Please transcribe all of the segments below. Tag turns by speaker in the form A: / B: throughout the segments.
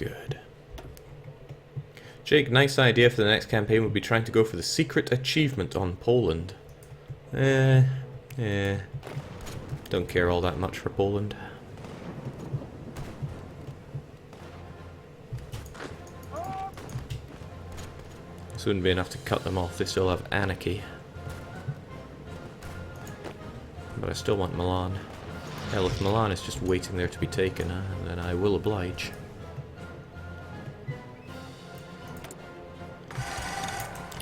A: good. Jake, nice idea for the next campaign would be trying to go for the secret achievement on Poland. Don't care all that much for Poland. This wouldn't be enough to cut them off, they still have anarchy. But I still want Milan. Hell, if Milan is just waiting there to be taken, then I will oblige.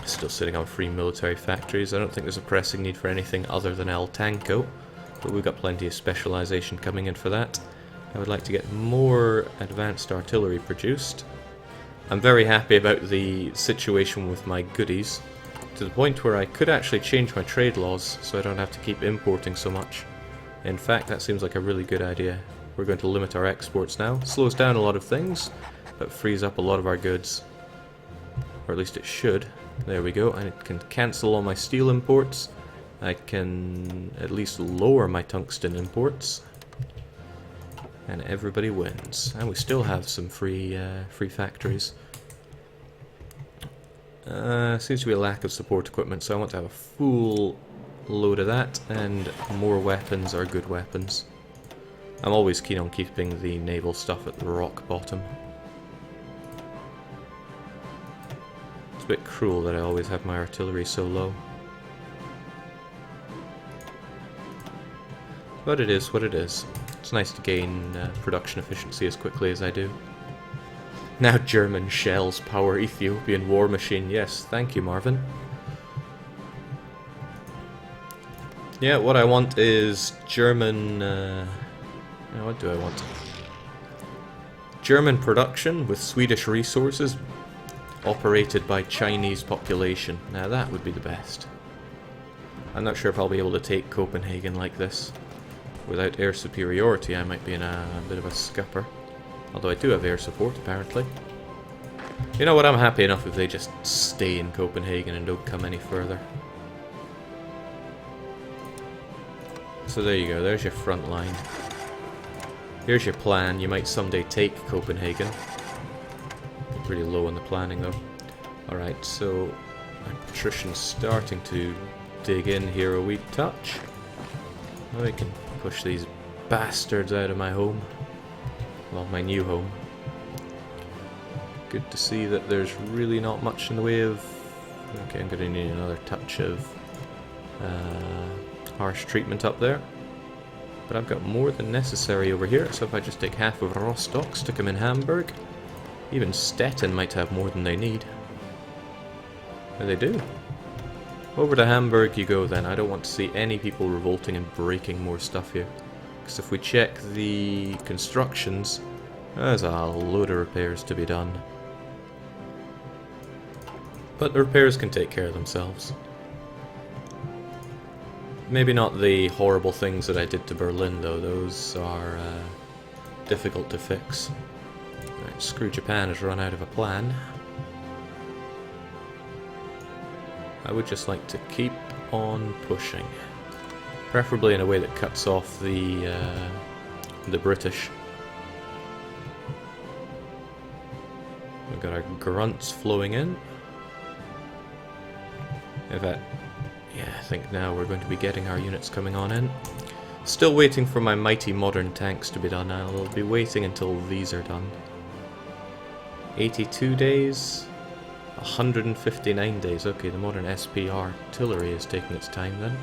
A: Still sitting on free military factories. I don't think there's a pressing need for anything other than El Tanco, but we've got plenty of specialization coming in for that. I would like to get more advanced artillery produced. I'm very happy about the situation with my goodies, to the point where I could actually change my trade laws so I don't have to keep importing so much. In fact, that seems like a really good idea. We're going to limit our exports now. Slows down a lot of things, but frees up a lot of our goods. Or at least it should. There we go, and it can cancel all my steel imports. I can at least lower my tungsten imports. And everybody wins. And we still have some free factories. Seems to be a lack of support equipment, so I want to have a full load of that, and more weapons are good weapons. I'm always keen on keeping the naval stuff at the rock bottom. It's a bit cruel that I always have my artillery so low. But it is what it is. It's nice to gain production efficiency as quickly as I do. Now German shells power Ethiopian war machine. Yes, thank you, Marvin. Yeah, what I want is German... what do I want? German production with Swedish resources operated by Chinese population. Now that would be the best. I'm not sure if I'll be able to take Copenhagen like this. Without air superiority, I might be in a bit of a scupper. Although I do have air support, apparently. You know what, I'm happy enough if they just stay in Copenhagen and don't come any further. So there you go, there's your front line. Here's your plan, you might someday take Copenhagen. Pretty low on the planning though. Alright, so attrition's starting to dig in here a wee touch. Now I can push these bastards out of my home. Well, my new home. Good to see that there's really not much in the way of... Okay, I'm going to need another touch of harsh treatment up there. But I've got more than necessary over here, so if I just take half of Rostock, stick them in Hamburg, even Stettin might have more than they need. And they do. Over to Hamburg you go then. I don't want to see any people revolting and breaking more stuff here. Because if we check the constructions, there's a load of repairs to be done. But the repairs can take care of themselves. Maybe not the horrible things that I did to Berlin though, those are difficult to fix. Right, screw Japan has run out of a plan. I would just like to keep on pushing. Preferably in a way that cuts off the British. We've got our grunts flowing in. In fact, yeah, I think now we're going to be getting our units coming on in. Still waiting for my mighty modern tanks to be done. I'll be waiting until these are done. 82 days, 159 days. Okay, the modern SP artillery is taking its time then.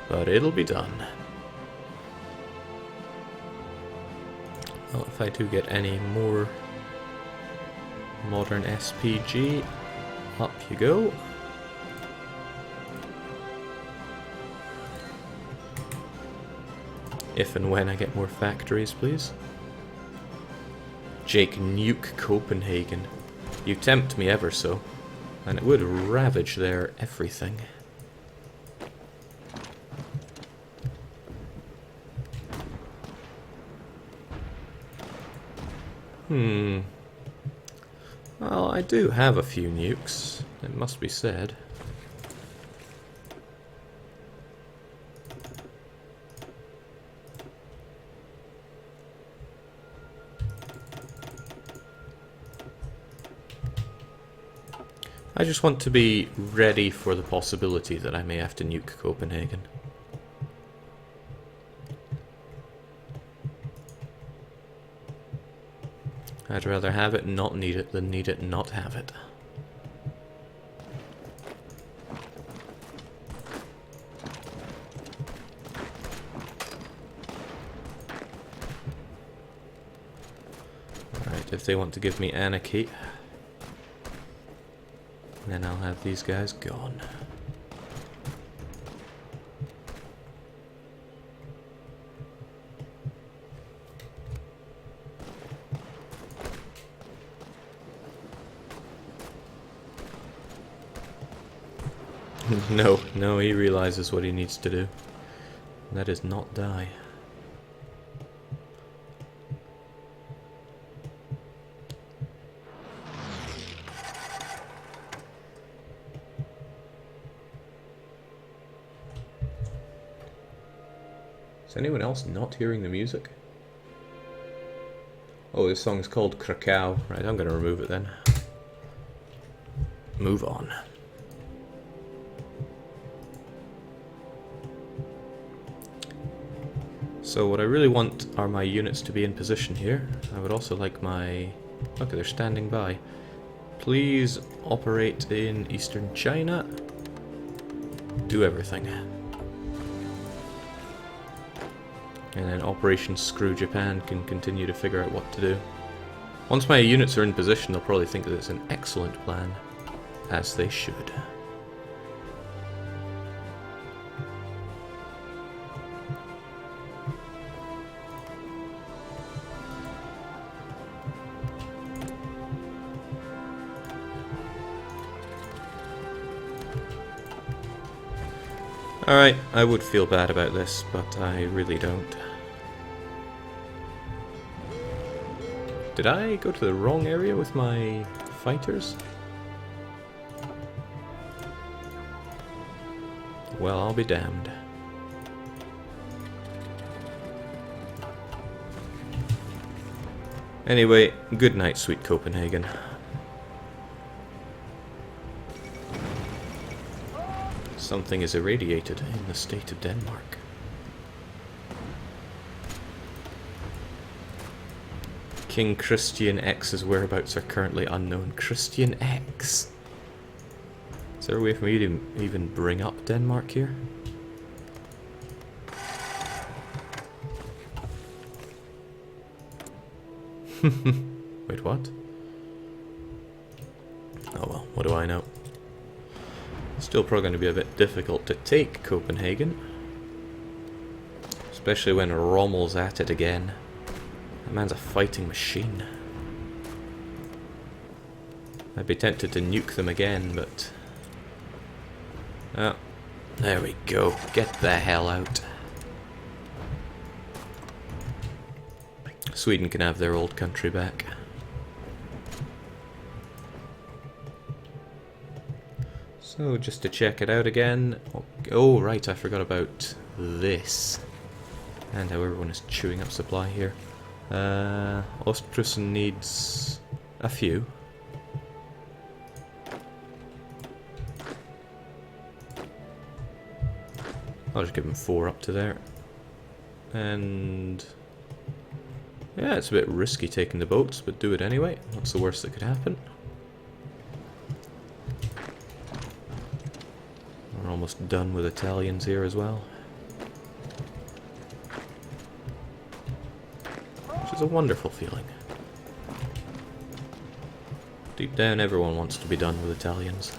A: But it'll be done. Well, if I do get any more modern SPG, up you go. If and when I get more factories, please. Jake, nuke Copenhagen. You tempt me ever so, and it would ravage their everything. Well, I do have a few nukes, it must be said. I just want to be ready for the possibility that I may have to nuke Copenhagen. I'd rather have it and not need it than need it and not have it. Alright, if they want to give me anarchy, then I'll have these guys gone. No, he realizes what he needs to do. That is not die. Is anyone else not hearing the music? Oh, this song's called Krakow. Right, I'm gonna remove it then. Move on. So what I really want are my units to be in position here. I would also like my... Okay, they're standing by. Please operate in Eastern China. Do everything. And then Operation Screw Japan can continue to figure out what to do. Once my units are in position, they'll probably think that it's an excellent plan. As they should. Alright, I would feel bad about this, but I really don't. Did I go to the wrong area with my fighters? Well, I'll be damned. Anyway, good night, sweet Copenhagen. Something is irradiated in the state of Denmark. King Christian X's whereabouts are currently unknown. Christian X? Is there a way for me to even bring up Denmark here? Wait, what? Oh well, what do I know? Still probably going to be a bit difficult to take Copenhagen. Especially when Rommel's at it again. That man's a fighting machine. I'd be tempted to nuke them again, but... Oh, there we go. Get the hell out. Sweden can have their old country back. So, just to check it out again. Oh, right, I forgot about this. And how everyone is chewing up supply here. Ostprussen needs a few. I'll just give him 4 up to there. And... yeah, it's a bit risky taking the boats, but do it anyway. What's the worst that could happen? We're almost done with Italians here as well. Which is a wonderful feeling. Deep down, everyone wants to be done with Italians.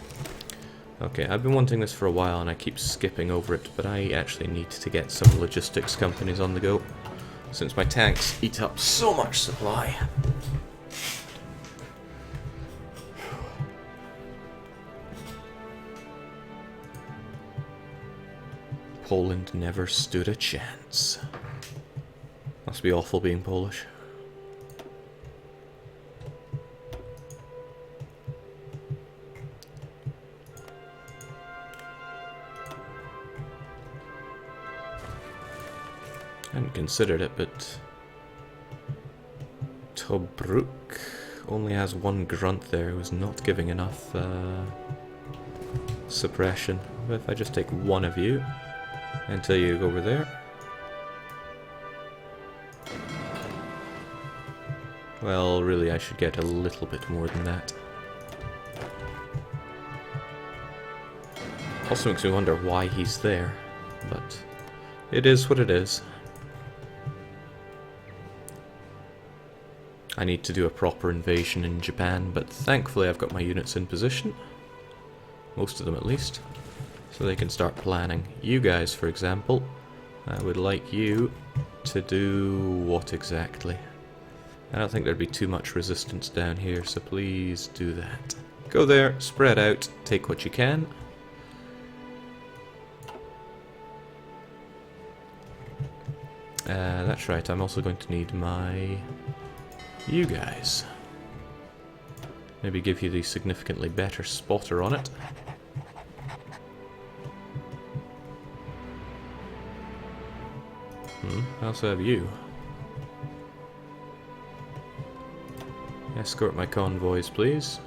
A: Okay, I've been wanting this for a while and I keep skipping over it, but I actually need to get some logistics companies on the go, since my tanks eat up so much supply. Poland never stood a chance. Must be awful being Polish. I hadn't considered it, but... Tobruk only has one grunt there who's not giving enough suppression. But if I just take one of you until you go over there. Well, really I should get a little bit more than that. Also makes me wonder why he's there, but it is what it is. I need to do a proper invasion in Japan, but thankfully I've got my units in position. Most of them at least. So they can start planning. You guys, for example, I would like you to do what exactly? I don't think there'd be too much resistance down here, so please do that. Go there, spread out, take what you can. That's right, I'm also going to need you guys. Maybe give you the significantly better spotter on it. I also have you. Escort my convoys, please.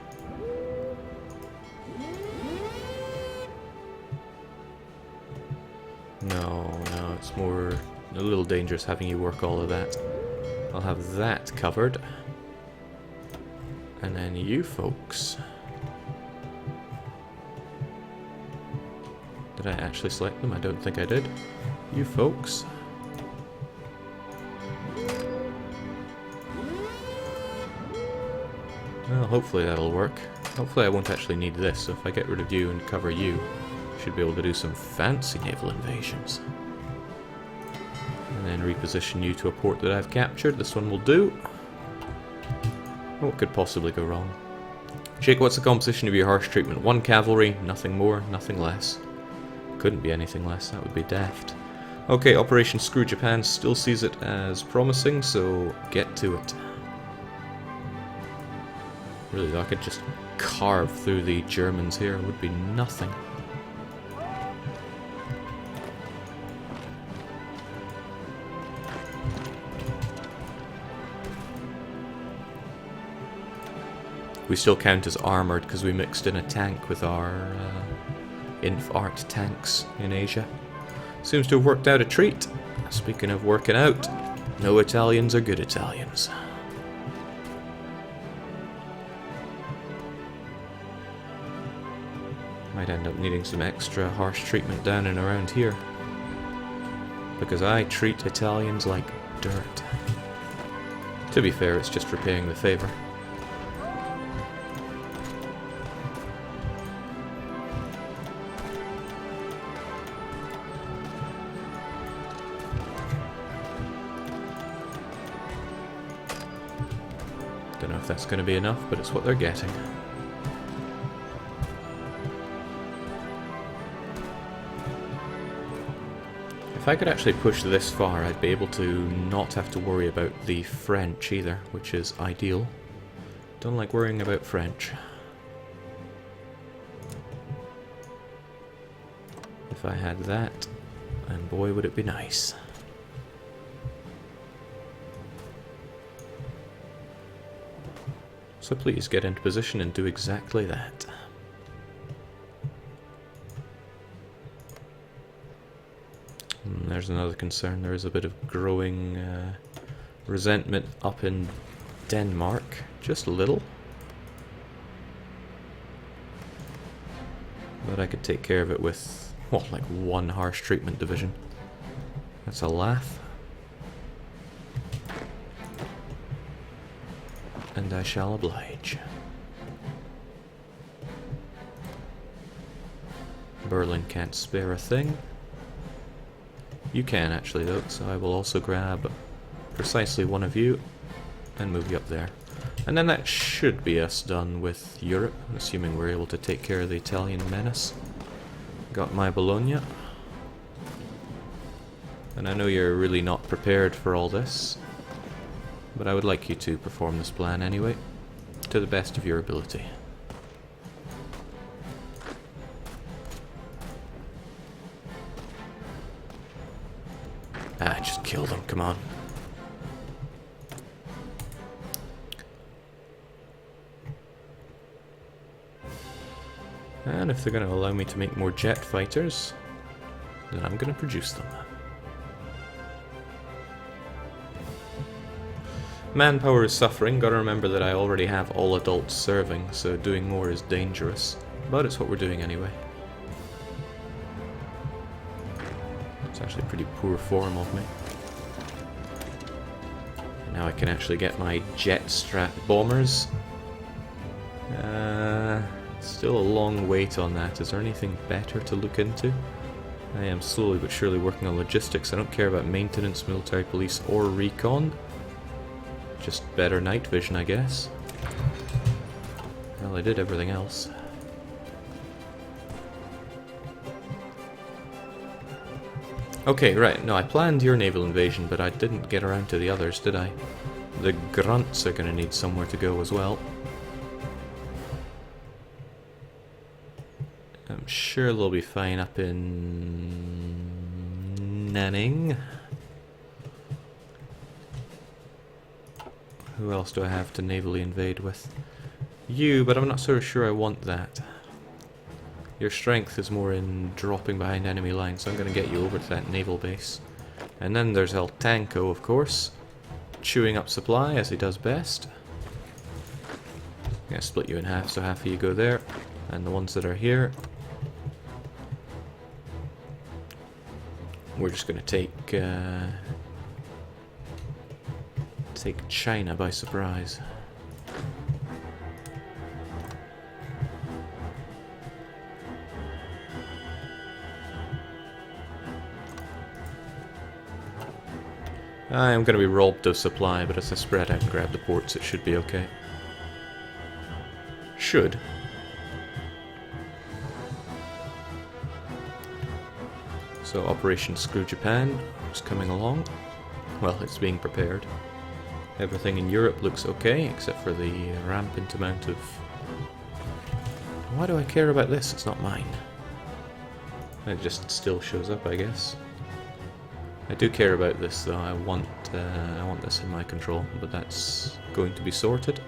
A: No, it's more a little dangerous having you work all of that. I'll have that covered. And then you folks. Did I actually select them? I don't think I did. You folks. Well, hopefully that'll work. Hopefully I won't actually need this, so if I get rid of you and cover you, I should be able to do some fancy naval invasions. And then reposition you to a port that I've captured. This one will do. What could possibly go wrong? Jake, what's the composition of your harsh treatment? 1 cavalry, nothing more, nothing less. Couldn't be anything less, that would be daft. Okay, Operation Screw Japan still sees it as promising, so get to it. Really though, I could just carve through the Germans here, it would be nothing. We still count as armoured because we mixed in a tank with our Inf Art tanks in Asia. Seems to have worked out a treat. Speaking of working out, no Italians are good Italians. Might end up needing some extra harsh treatment down and around here. Because I treat Italians like dirt. To be fair, it's just repaying the favour. Don't know if that's going to be enough, but it's what they're getting. If I could actually push this far, I'd be able to not have to worry about the French either, which is ideal. Don't like worrying about French. If I had that, and boy would it be nice. So please get into position and do exactly that. There's another concern. There is a bit of growing resentment up in Denmark. Just a little. But I could take care of it with, what, like 1 harsh treatment division. That's a laugh. And I shall oblige. Berlin can't spare a thing. You can actually though, so I will also grab precisely 1 of you and move you up there. And then that should be us done with Europe, assuming we're able to take care of the Italian menace. Got my Bologna. And I know you're really not prepared for all this, but I would like you to perform this plan anyway, to the best of your ability. Ah, just kill them, come on. And if they're going to allow me to make more jet fighters, then I'm going to produce them. Manpower is suffering. Gotta remember that I already have all adults serving, so doing more is dangerous. But it's what we're doing anyway. It's actually pretty poor form of me. Now I can actually get my jet strat bombers. Still a long wait on that. Is there anything better to look into? I am slowly but surely working on logistics. I don't care about maintenance, military police, or recon. Just better night vision, I guess. Well, I did everything else. Okay, right. No, I planned your naval invasion, but I didn't get around to the others, did I? The grunts are going to need somewhere to go as well. I'm sure they'll be fine up in Nanning. Who else do I have to navally invade with? You, but I'm not so sure I want that. Your strength is more in dropping behind enemy lines, so I'm going to get you over to that naval base. And then there's El Tanco, of course, chewing up supply as he does best. I'm going to split you in half, so half of you go there, and the ones that are here, we're just going to take China by surprise. I am going to be robbed of supply, but as I spread out and grab the ports, it should be okay. Should. So Operation Screw Japan is coming along. Well, it's being prepared. Everything in Europe looks okay, except for the rampant amount of... Why do I care about this? It's not mine. It just still shows up, I guess. I do care about this, though. I want this in my control, but that's going to be sorted.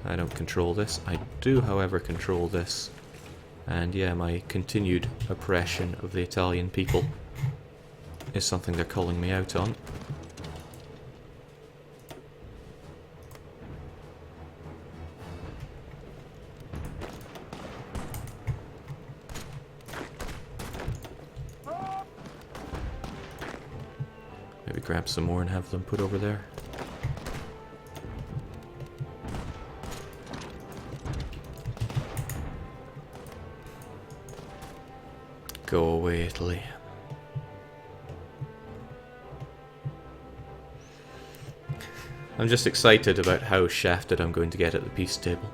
A: I don't control this. I do, however, control this. And yeah, my continued oppression of the Italian people is something they're calling me out on. Maybe grab some more and have them put over there. Go away, Italy. I'm just excited about how shafted I'm going to get at the peace table.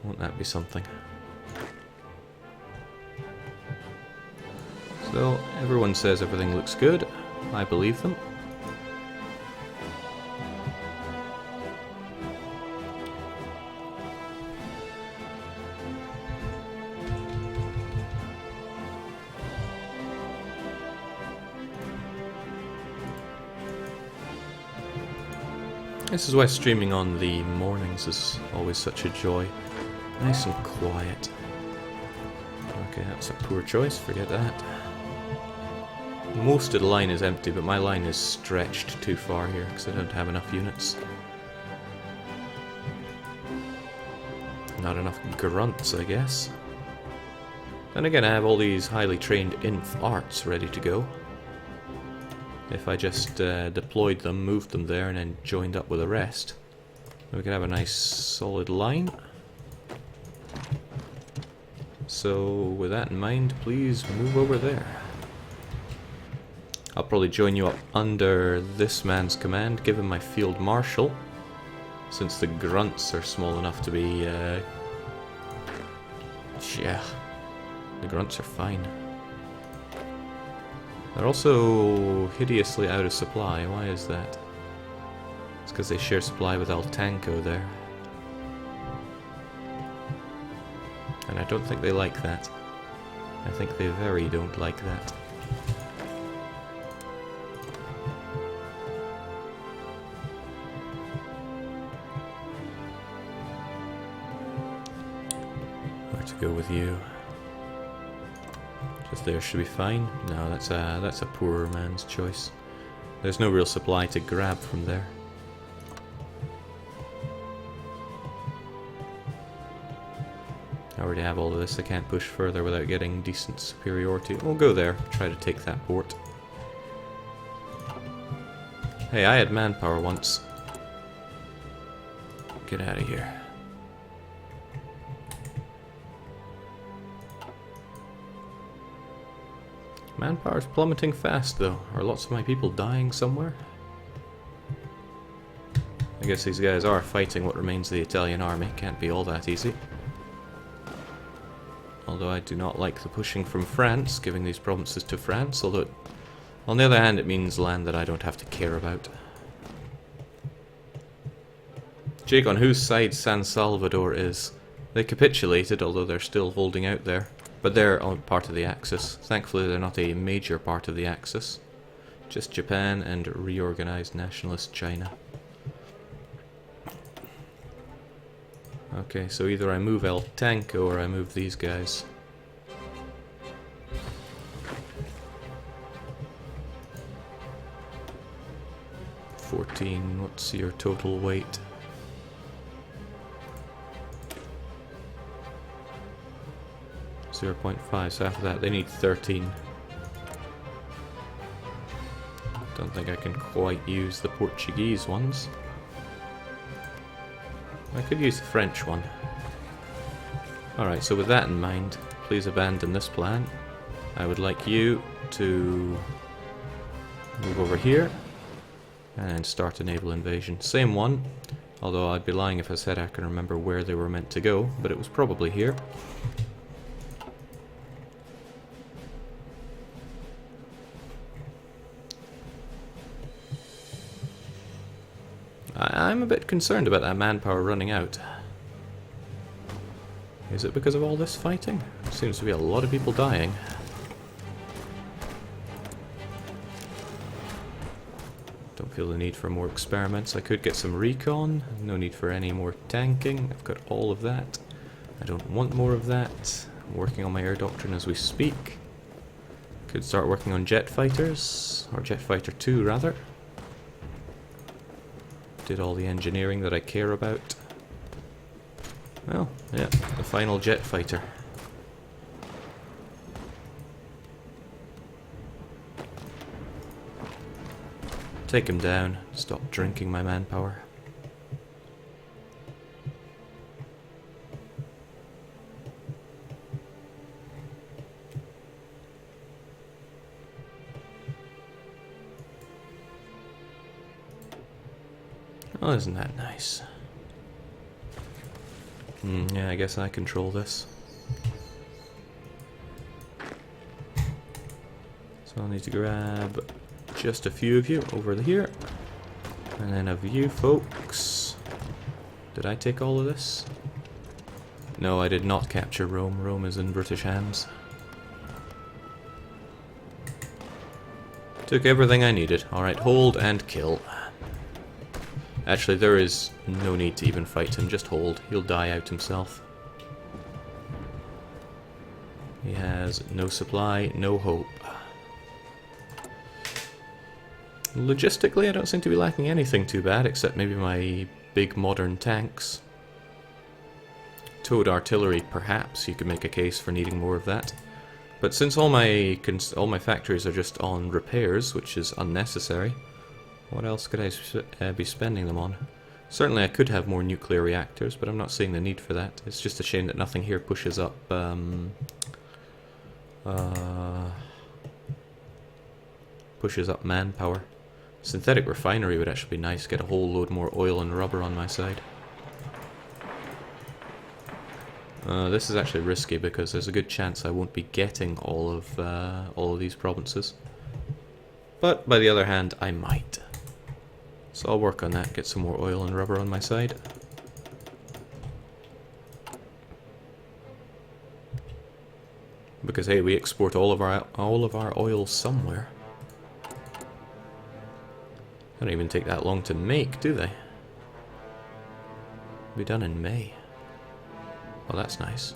A: Won't that be something? So, everyone says everything looks good. I believe them. This is why streaming on the mornings is always such a joy. Nice and quiet. Okay, that's a poor choice, forget that. Most of the line is empty, but my line is stretched too far here because I don't have enough units. Not enough grunts, I guess. And again, I have all these highly trained inf arts ready to go. If I just deployed them, moved them there, and then joined up with the rest, we could have a nice solid line. So with that in mind, please move over there. I'll probably join you up under this man's command, give him my field marshal, since the grunts are small enough to be... yeah, the grunts are fine. They're also hideously out of supply. Why is that? It's because they share supply with El Tanco there. And I don't think they like that. I think they very don't like that. Where to go with you? Just there should be fine. No, that's a poor man's choice. There's no real supply to grab from there. I already have all of this. I can't push further without getting decent superiority. We'll go there. Try to take that port. Hey, I had manpower once. Get out of here. Manpower's plummeting fast, though. Are lots of my people dying somewhere? I guess these guys are fighting what remains of the Italian army. Can't be all that easy. Although I do not like the pushing from France, giving these provinces to France, although on the other hand it means land that I don't have to care about. Jake, on whose side San Salvador is? They capitulated, although they're still holding out there. But they're on part of the Axis. Thankfully they're not a major part of the Axis. Just Japan and reorganized nationalist China. Okay, so either I move El Tanco or I move these guys. $14, what's your total weight? .5, so after that they need 13. Don't think I can quite use the Portuguese ones. I could use the French one. Alright, so with that in mind, please abandon this plan. I would like you to move over here and start a naval invasion. Same one, although I'd be lying if I said I can remember where they were meant to go, but it was probably here. I'm a bit concerned about that manpower running out. Is it because of all this fighting? There seems to be a lot of people dying. Don't feel the need for more experiments. I could get some recon. No need for any more tanking. I've got all of that. I don't want more of that. I'm working on my air doctrine as we speak. Could start working on jet fighters, or jet fighter 2 rather. Did all the engineering that I care about. Well, yeah, the final jet fighter. Take him down. Stop drinking my manpower. Oh, isn't that nice? Yeah, I guess I control this. So I'll need to grab just a few of you over here. And then of you folks. Did I take all of this? No, I did not capture Rome. Rome is in British hands. Took everything I needed. Alright, hold and kill. Actually, there is no need to even fight him, just hold. He'll die out himself. He has no supply, no hope. Logistically, I don't seem to be lacking anything too bad, except maybe my big modern tanks. Towed artillery, perhaps, you could make a case for needing more of that. But since all my factories are just on repairs, which is unnecessary, what else could I be spending them on? Certainly I could have more nuclear reactors, but I'm not seeing the need for that. It's just a shame that nothing here pushes up manpower. Synthetic refinery would actually be nice, get a whole load more oil and rubber on my side. This is actually risky because there's a good chance I won't be getting all of these provinces. But by the other hand, I might. So I'll work on that, get some more oil and rubber on my side. Because hey, we export all of our oil somewhere. They don't even take that long to make, do they? It'll be done in May. Well, that's nice.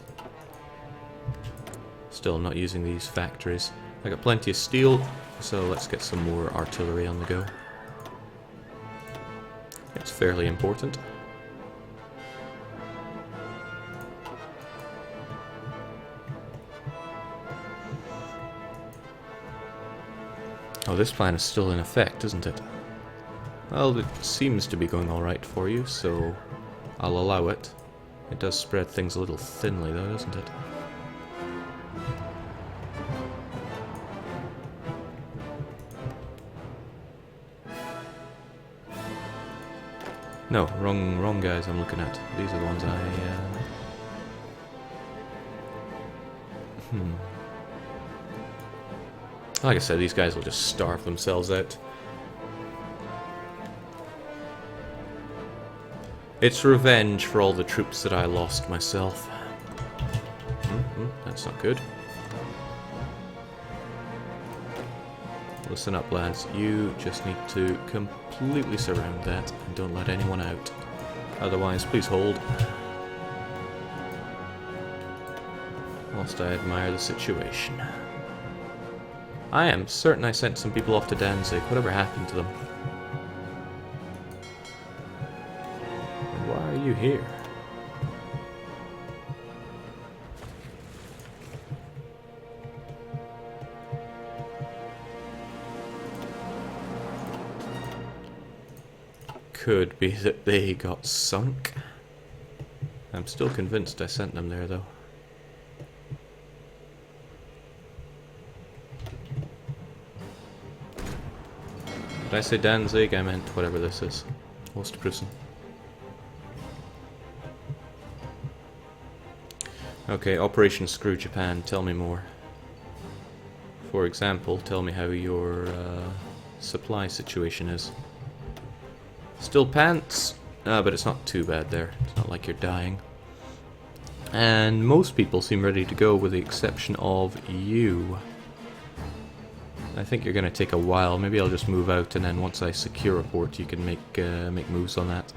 A: Still not using these factories. I got plenty of steel, so let's get some more artillery on the go. It's fairly important. Oh, this plan is still in effect, isn't it? Well, it seems to be going alright for you, so I'll allow it. It does spread things a little thinly though, doesn't it? No, wrong guys I'm looking at. These are the ones Like I said, these guys will just starve themselves out. It's revenge for all the troops that I lost myself. That's not good. Listen up, lads. You just need to completely surround that and don't let anyone out. Otherwise, please hold. Whilst I admire the situation. I am certain I sent some people off to Danzig. Whatever happened to them? And why are you here? Could be that they got sunk. I'm still convinced I sent them there, though. Did I say Danzig? I meant whatever this is. Ostpreußen. Okay, Operation Screw Japan. Tell me more. For example, tell me how your supply situation is. Still pants, but it's not too bad there. It's not like you're dying. And most people seem ready to go with the exception of you. I think you're going to take a while. Maybe I'll just move out and then once I secure a port you can make moves on that.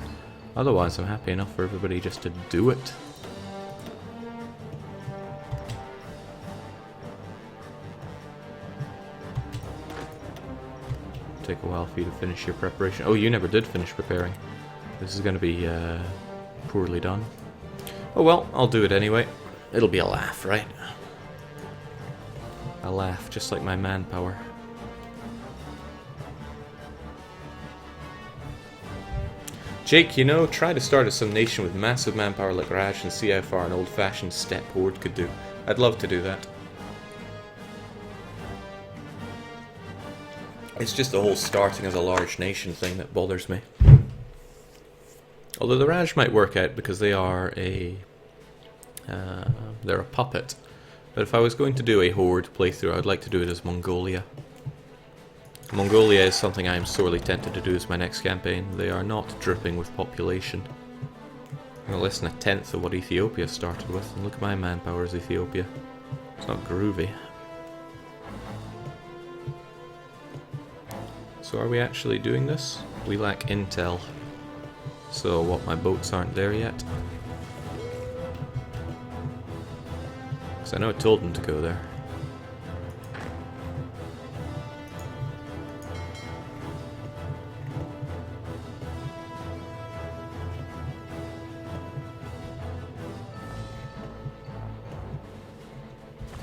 A: Otherwise I'm happy enough for everybody just to do it. Take a while for you to finish your preparation. Oh, you never did finish preparing. This is going to be poorly done. Oh well, I'll do it anyway. It'll be a laugh, right? A laugh, just like my manpower. Jake, you know, try to start some nation with massive manpower like Raj and see how far an old-fashioned steppe horde could do. I'd love to do that. It's just the whole starting as a large nation thing that bothers me. Although the Raj might work out because they are they're a puppet. But if I was going to do a horde playthrough, I'd like to do it as Mongolia. Mongolia is something I am sorely tempted to do as my next campaign. They are not dripping with population. Well, less than a tenth of what Ethiopia started with. And look at my manpower as Ethiopia. It's not groovy. So are we actually doing this? We lack intel. So what, my boats aren't there yet? Because I know I told them to go there.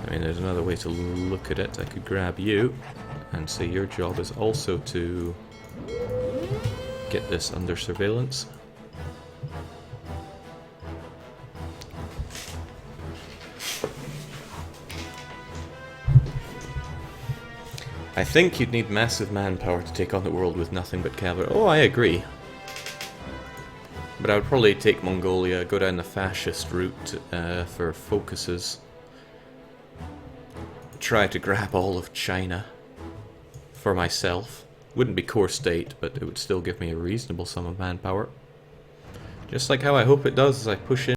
A: I mean, there's another way to look at it. I could grab you and say your job is also to get this under surveillance. I think you'd need massive manpower to take on the world with nothing but cavalry. Oh, I agree. But I would probably take Mongolia, go down the fascist route for focuses. Try to grab all of China for myself. Wouldn't be core state, but it would still give me a reasonable sum of manpower. Just like how I hope it does as I push in